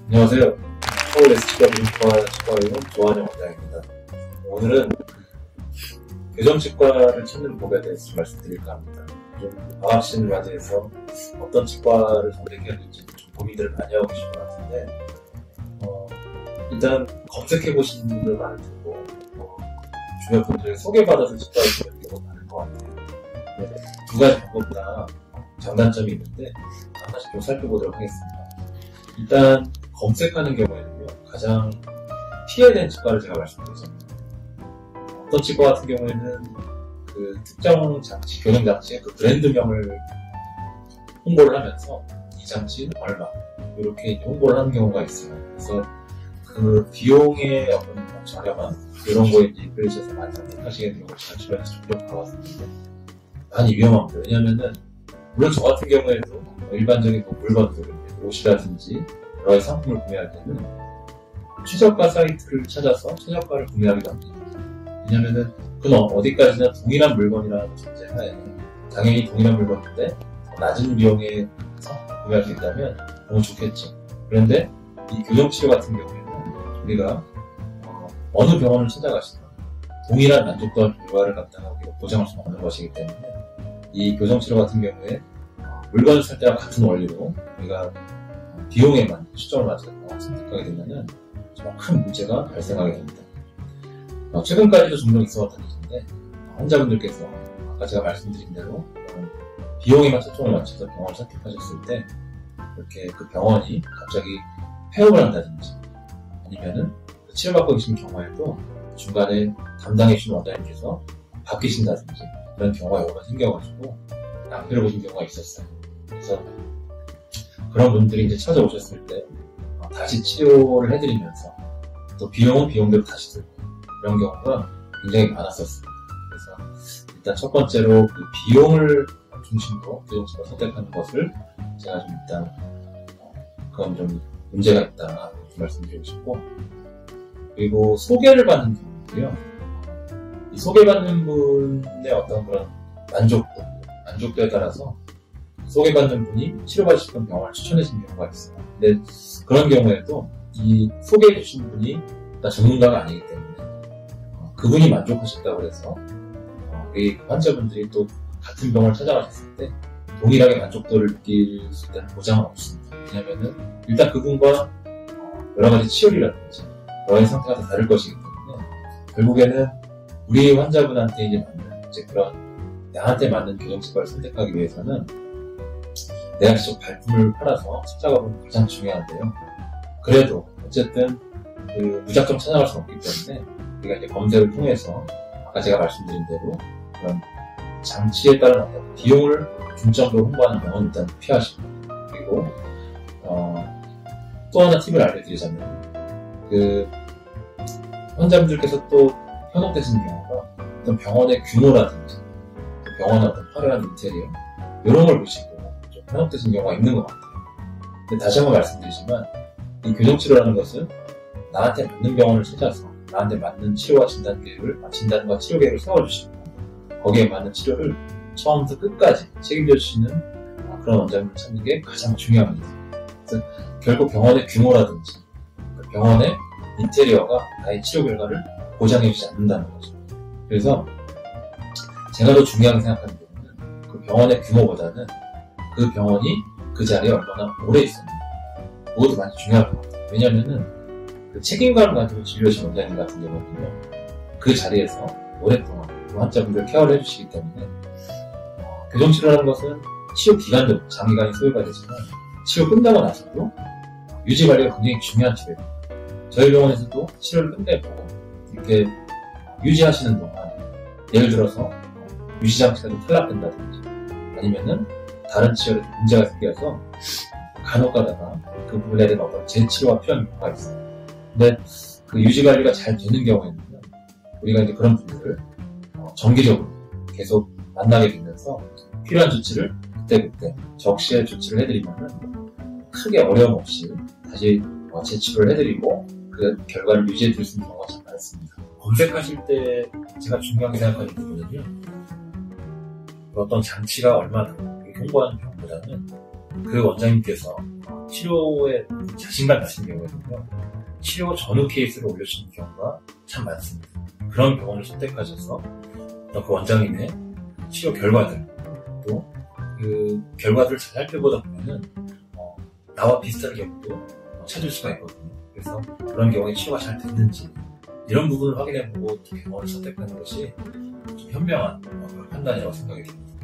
안녕하세요. 서울 SCW 치과의원 조한영 원장입니다. 오늘은 교정치과를 찾는 법에 대해서 말씀드릴까 합니다. 좀 방학 시즌을 맞이해서 어떤 치과를 선택해야 될지 좀 고민들을 많이 하고 계신 것 같은데, 일단 검색해보신 분들 많을 테고, 주변 분들에게 소개받아서 치과에 가는 경우가 많은 것 같아요. 두 가지 방법 다 장단점이 있는데 하나씩 좀 살펴보도록 하겠습니다. 일단 검색하는 경우에는요, 가장 피해야 되는 치과를 제가 말씀드리겠습니다. 어떤 치과 같은 경우에는 그 특정 장치, 교정 장치의 그 브랜드명을 홍보를 하면서 이 장치는 얼마 이렇게 이제 홍보를 하는 경우가 있어요. 그래서 그 비용의 어떤 저렴한 이런 거에 이제 입혀주셔서 많이 선택하시게 되는 걸 제가 주변에서 종종 봐왔습니다. 많이 위험합니다. 왜냐면은 물론 저 같은 경우에도 일반적인 물건들, 옷이라든지 여러 가지 상품을 구매할 때는 최저가 사이트를 찾아서 최저가를 구매하기도 합니다. 왜냐면은 그건 어디까지나 동일한 물건이라는 전제하에 당연히 동일한 물건인데 낮은 비용에 구매할 수 있다면 너무 좋겠죠. 그런데 이 교정치료 같은 경우에는 우리가 어느 병원을 찾아가시든 동일한 만족도와 결과를 갖다가 보장할 수 없는 것이기 때문에 이 교정치료 같은 경우에 물건을 살 때와 같은 원리로 우리가 비용에만 초점을 맞춰서 선택하게 되면 정말 큰 문제가 발생하게 됩니다. 최근까지도 종종 있어왔던 일인데 환자분들께서 아까 제가 말씀드린 대로 비용에만 초점을 맞춰서 병원을 선택하셨을 때 이렇게 그 병원이 갑자기 폐업을 한다든지 아니면은 치료받고 계신 경우에도 중간에 담당해주신 원장님께서 바뀌신다든지 이런 경우가 여러 번 생겨가지고 낭패를 보신 경우가 있었어요. 그래서 그런 분들이 이제 찾아오셨을 때 다시 치료를 해드리면서 또 비용은 비용대로 다시 들고 이런 경우가 굉장히 많았었습니다. 그래서 일단 첫 번째로 그 비용을 중심으로 교정치과 선택하는 것을 제가 좀 일단 그건 좀 문제가 있다 이렇게 말씀드리고 싶고, 그리고 소개를 받는 경우인데요. 이 소개받는 분의 어떤 그런 만족도에 따라서 소개받는 분이 치료받으실 병원을 추천해주신 경우가 있어요. 근데 그런 경우에도 이 소개해주신 분이 다 전문가가 아니기 때문에 그분이 만족하셨다고 해서 이 환자분들이 또 같은 병원을 찾아가셨을 때 동일하게 만족도를 느낄 수 있다는 보장은 없습니다. 왜냐면은 일단 그분과 여러 가지 치료라든지 여러 가지 상태가 다 다를 것이기 때문에 결국에는 우리 환자분한테 이제 그런 나한테 맞는 교정치과를 선택하기 위해서는 내가 직접 발품을 팔아서 찾아가보는 게 가장 중요한데요. 그래도 어쨌든 그 무작정 찾아갈 수는 없기 때문에 우리가 이제 검색을 통해서 아까 제가 말씀드린 대로 그런 장치에 따른 어떤 비용을 중점적으로 홍보하는 병원은 일단 피하시고, 그리고 또 하나 팁을 알려드리자면 그 환자분들께서 또 현혹되시는 경우가 어떤 병원의 규모라든지 병원의 어떤 화려한 인테리어 이런 걸 보시고 좀 현혹되시는 경우가 있는 것 같아요. 근데 다시 한번 말씀드리지만 이 교정치료라는 것은 나한테 맞는 병원을 찾아서 나한테 맞는 치료와 진단과 치료 계획을 세워주시고 거기에 맞는 치료를 처음부터 끝까지 책임져 주시는 그런 원장님을 찾는 게 가장 중요합니다. 그래서 결국 병원의 규모라든지 병원의 인테리어가 나의 치료 결과를 보장해주지 않는다는 거죠. 그래서 제가 더 중요하게 생각하는 부분은 그 병원의 규모보다는 그 병원이 그 자리에 얼마나 오래 있었는지 그것도 많이 중요할 것 같아요. 왜냐면은 그 책임감을 가지고 진료하신 원장님 같은 경우는요, 그 자리에서 오랫동안 그 환자분들 케어를 해주시기 때문에 교정치료라는 것은 치료 기간도 장기간이 소요가 되지만 치료 끝나고 나서도 유지관리가 굉장히 중요한 치료예요. 저희 병원에서도 치료를 끝내고 이렇게 유지하시는 동안 예를 들어서 유지장치가 좀 탈락된다든지 아니면은 다른 치료에 문제가 생겨서 간혹 가다가 그 부분에 대한 어떤 재치료가 필요한 경우가 있어요. 근데 그 유지관리가 잘 되는 경우에는 우리가 이제 그런 분들을 정기적으로 계속 만나게 되면서 필요한 조치를 그때그때 적시에 조치를 해드리면은 크게 어려움 없이 다시 재치료를 해드리고 그 결과를 유지해드릴 수 있는 경우가 참 많습니다. 검색하실 때 제가 중요하게 생각하는 부분은요, 어떤 장치가 얼마나 홍보하는 경우보다는 그 원장님께서 치료에 자신감 가신 경우에는요, 치료 전후 케이스를 올려주는 경우가 참 많습니다. 그런 병원을 선택하셔서 그 원장님의 치료 결과들, 또 그 결과들을 잘 살펴보다 보면은 나와 비슷한 경우도 찾을 수가 있거든요. 그래서 그런 경우에 치료가 잘 됐는지 이런 부분을 확인해보고 병원을 선택하는 것이 좀 현명한 판단이라고 생각이 듭니다.